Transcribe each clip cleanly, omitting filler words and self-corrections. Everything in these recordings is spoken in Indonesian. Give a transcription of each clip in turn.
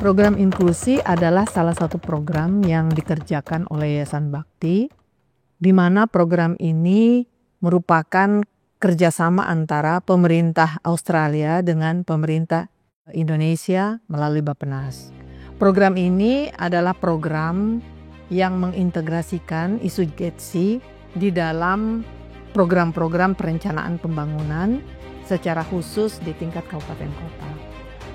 Program inklusi adalah salah satu program yang dikerjakan oleh Yayasan Bakti, di mana program ini merupakan kerjasama antara pemerintah Australia dengan pemerintah Indonesia melalui Bappenas. Program ini adalah program yang mengintegrasikan isu GETSI di dalam program-program perencanaan pembangunan secara khusus di tingkat kabupaten kota.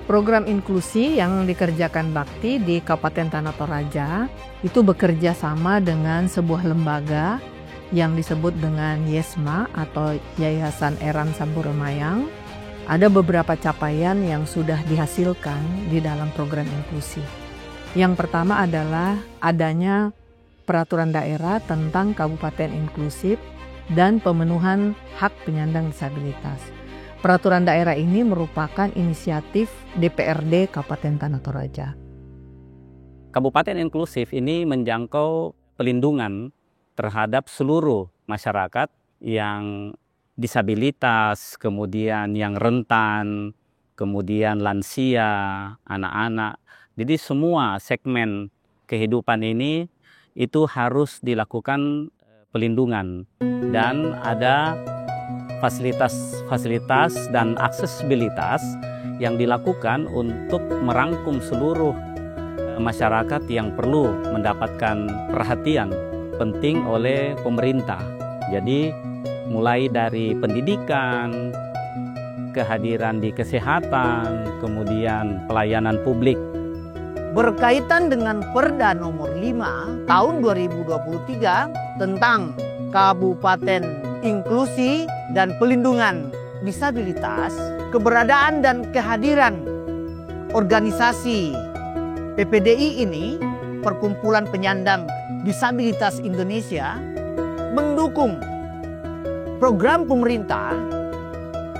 Program inklusi yang dikerjakan Bakti di Kabupaten Tanah Toraja itu bekerja sama dengan sebuah lembaga yang disebut dengan YESMA atau Yayasan Eran Sampuramayang. Ada beberapa capaian yang sudah dihasilkan di dalam program inklusi. Yang pertama adalah adanya peraturan daerah tentang kabupaten inklusif dan pemenuhan hak penyandang disabilitas. Peraturan daerah ini merupakan inisiatif DPRD Kabupaten Tanah Toraja. Kabupaten inklusif ini menjangkau pelindungan terhadap seluruh masyarakat yang disabilitas, kemudian yang rentan, kemudian lansia, anak-anak. Jadi semua segmen kehidupan ini itu harus dilakukan pelindungan dan ada fasilitas dan aksesibilitas yang dilakukan untuk merangkum seluruh masyarakat yang perlu mendapatkan perhatian penting oleh pemerintah. Jadi mulai dari pendidikan, kehadiran di kesehatan, kemudian pelayanan publik. Berkaitan dengan Perda nomor 5 tahun 2023 tentang Kabupaten Inklusi dan Pelindungan Disabilitas, keberadaan dan kehadiran organisasi PPDI ini, Perkumpulan Penyandang Disabilitas Indonesia, mendukung program pemerintah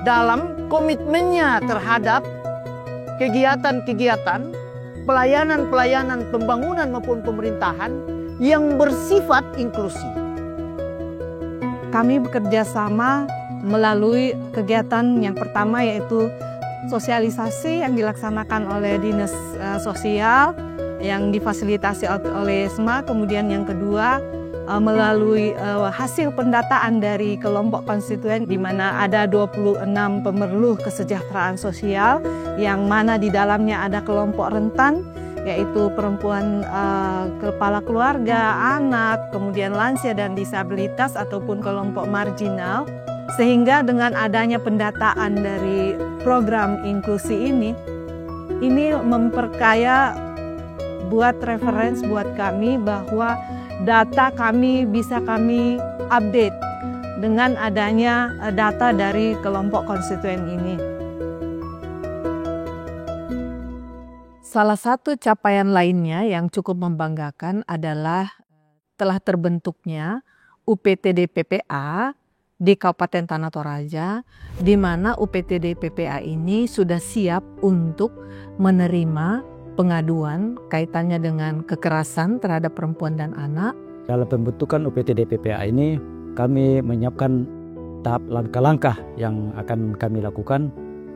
dalam komitmennya terhadap kegiatan-kegiatan pelayanan-pelayanan pembangunan maupun pemerintahan yang bersifat inklusi. Kami bekerja sama melalui kegiatan yang pertama yaitu sosialisasi yang dilaksanakan oleh Dinas Sosial yang difasilitasi oleh SMA, kemudian yang kedua melalui hasil pendataan dari kelompok konstituen di mana ada 26 pemerluh kesejahteraan sosial yang mana di dalamnya ada kelompok rentan yaitu perempuan, kepala keluarga, anak, kemudian lansia dan disabilitas ataupun kelompok marginal. Sehingga dengan adanya pendataan dari program inklusi ini memperkaya buat referensi buat kami bahwa data kami bisa kami update dengan adanya data dari kelompok konstituen ini. Salah satu capaian lainnya yang cukup membanggakan adalah telah terbentuknya UPTD PPA di Kabupaten Tanah Toraja, di mana UPTD PPA ini sudah siap untuk menerima pengaduan kaitannya dengan kekerasan terhadap perempuan dan anak. Dalam pembentukan UPTD PPA ini, kami menyiapkan tahap langkah-langkah yang akan kami lakukan.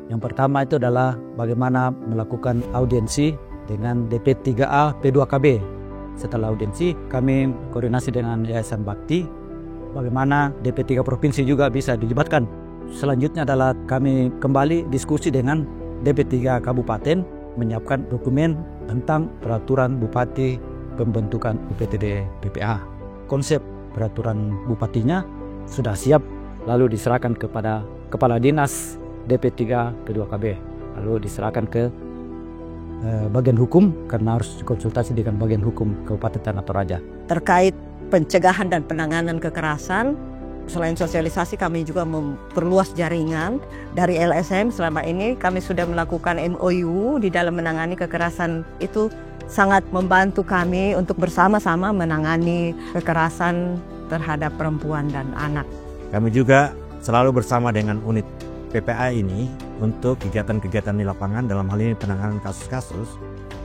Yang pertama itu adalah bagaimana melakukan audiensi dengan DP3A P2KB. Setelah audiensi, kami koordinasi dengan Yayasan Bakti, bagaimana DP3 Provinsi juga bisa dilibatkan. Selanjutnya adalah kami kembali diskusi dengan DP3 Kabupaten, menyiapkan dokumen tentang peraturan Bupati pembentukan UPTD PPA. Konsep peraturan Bupatinya sudah siap, lalu diserahkan kepada Kepala Dinas DP3 P2KB, lalu diserahkan ke bagian hukum karena harus konsultasi dengan bagian hukum Kabupaten Tanah Toraja. Terkait pencegahan dan penanganan kekerasan, selain sosialisasi kami juga memperluas jaringan. Dari LSM selama ini kami sudah melakukan MOU di dalam menangani kekerasan, itu sangat membantu kami untuk bersama-sama menangani kekerasan terhadap perempuan dan anak. Kami juga selalu bersama dengan unit PPA ini untuk kegiatan-kegiatan di lapangan, dalam hal ini penanganan kasus-kasus.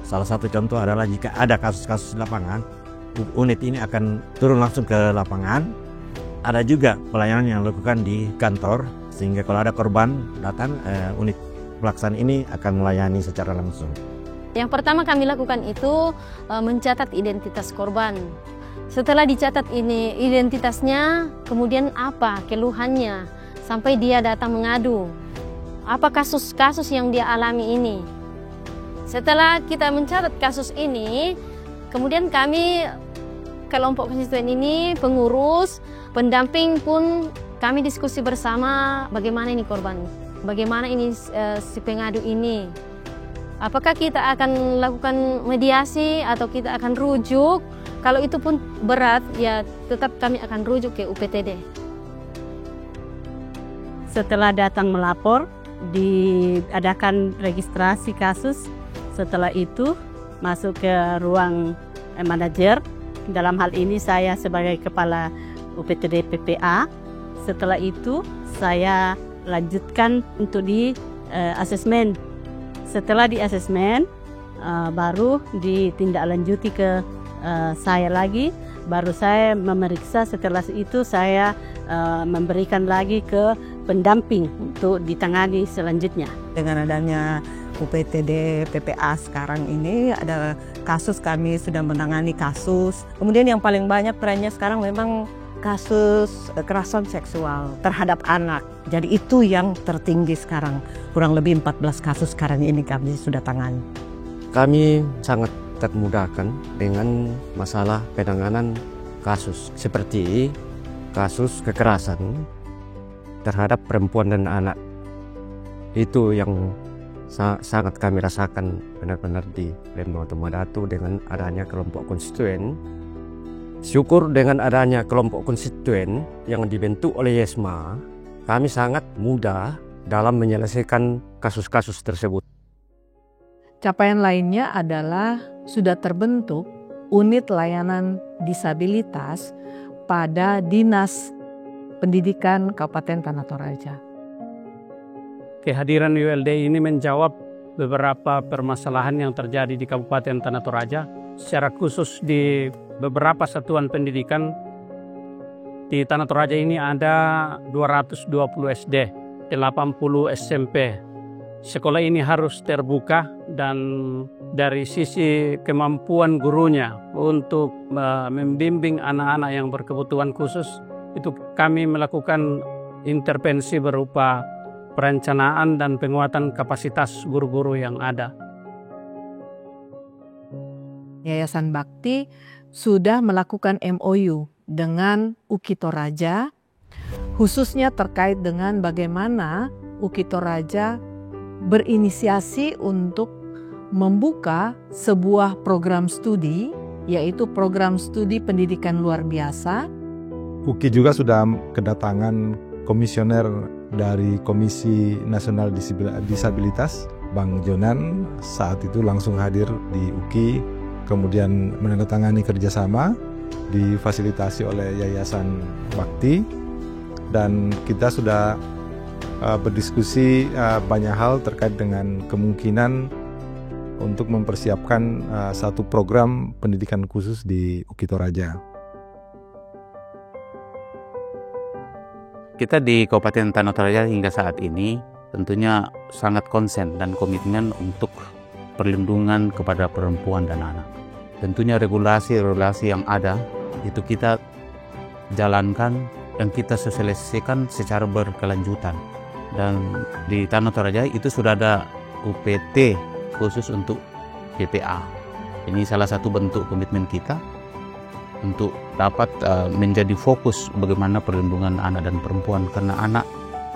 Salah satu contoh adalah jika ada kasus-kasus di lapangan, unit ini akan turun langsung ke lapangan. Ada juga pelayanan yang dilakukan di kantor, sehingga kalau ada korban datang, unit pelaksana ini akan melayani secara langsung. Yang pertama kami lakukan itu mencatat identitas korban. Setelah dicatat ini identitasnya, kemudian apa keluhannya sampai dia datang mengadu. Apa kasus-kasus yang dia alami ini. Setelah kita mencatat kasus ini, kemudian kami kelompok konstituen ini, pengurus, pendamping pun kami diskusi bersama bagaimana ini korban, bagaimana ini si pengadu ini. Apakah kita akan lakukan mediasi atau kita akan rujuk? Kalau itu pun berat, ya tetap kami akan rujuk ke UPTD. Setelah datang melapor, diadakan registrasi kasus. Setelah itu masuk ke ruang manajer. Dalam hal ini saya sebagai kepala UPTD PPA. Setelah itu saya lanjutkan untuk di asesmen. Setelah di asesmen baru ditindaklanjuti ke saya lagi. Baru saya memeriksa. Setelah itu saya memberikan lagi ke pendamping untuk ditangani selanjutnya. Dengan adanya UPTD PPA sekarang ini ada kasus, kami sudah menangani kasus. Kemudian yang paling banyak trennya sekarang memang kasus kekerasan seksual terhadap anak. Jadi itu yang tertinggi sekarang. Kurang lebih 14 kasus sekarang ini kami sudah tangani. Kami sangat termudahkan dengan masalah penanganan kasus seperti kasus kekerasan terhadap perempuan dan anak. Itu yang sangat kami rasakan benar-benar di Lembang Tumodatu dengan adanya kelompok konstituen. Syukur dengan adanya kelompok konstituen yang dibentuk oleh YESMA, kami sangat mudah dalam menyelesaikan kasus-kasus tersebut. Capaian lainnya adalah sudah terbentuk unit layanan disabilitas pada Dinas Pendidikan Kabupaten Tanah Toraja. Kehadiran ULD ini menjawab beberapa permasalahan yang terjadi di Kabupaten Tanah Toraja, secara khusus di beberapa satuan pendidikan. Di Tanah Toraja ini ada 220 SD, 80 SMP. Sekolah ini harus terbuka dan dari sisi kemampuan gurunya untuk membimbing anak-anak yang berkebutuhan khusus, itu kami melakukan intervensi berupa perencanaan dan penguatan kapasitas guru-guru yang ada. Yayasan Bakti sudah melakukan MOU dengan UKI Toraja, khususnya terkait dengan bagaimana UKI Toraja berinisiasi untuk membuka sebuah program studi, yaitu program studi pendidikan luar biasa. UKI juga sudah kedatangan komisioner dari Komisi Nasional Disabilitas, Bang Jonan, saat itu langsung hadir di UKI, kemudian menandatangani kerjasama, difasilitasi oleh Yayasan Bakti, dan kita sudah berdiskusi banyak hal terkait dengan kemungkinan untuk mempersiapkan satu program pendidikan khusus di UKI Toraja. Kita di Kabupaten Tanah Toraja hingga saat ini tentunya sangat konsen dan komitmen untuk perlindungan kepada perempuan dan anak. Tentunya regulasi-regulasi yang ada itu kita jalankan dan kita sosialisasikan secara berkelanjutan. Dan di Tanah Toraja itu sudah ada UPT khusus untuk PPA. Ini salah satu bentuk komitmen kita untuk dapat menjadi fokus bagaimana perlindungan anak dan perempuan, karena anak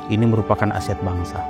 ini merupakan aset bangsa.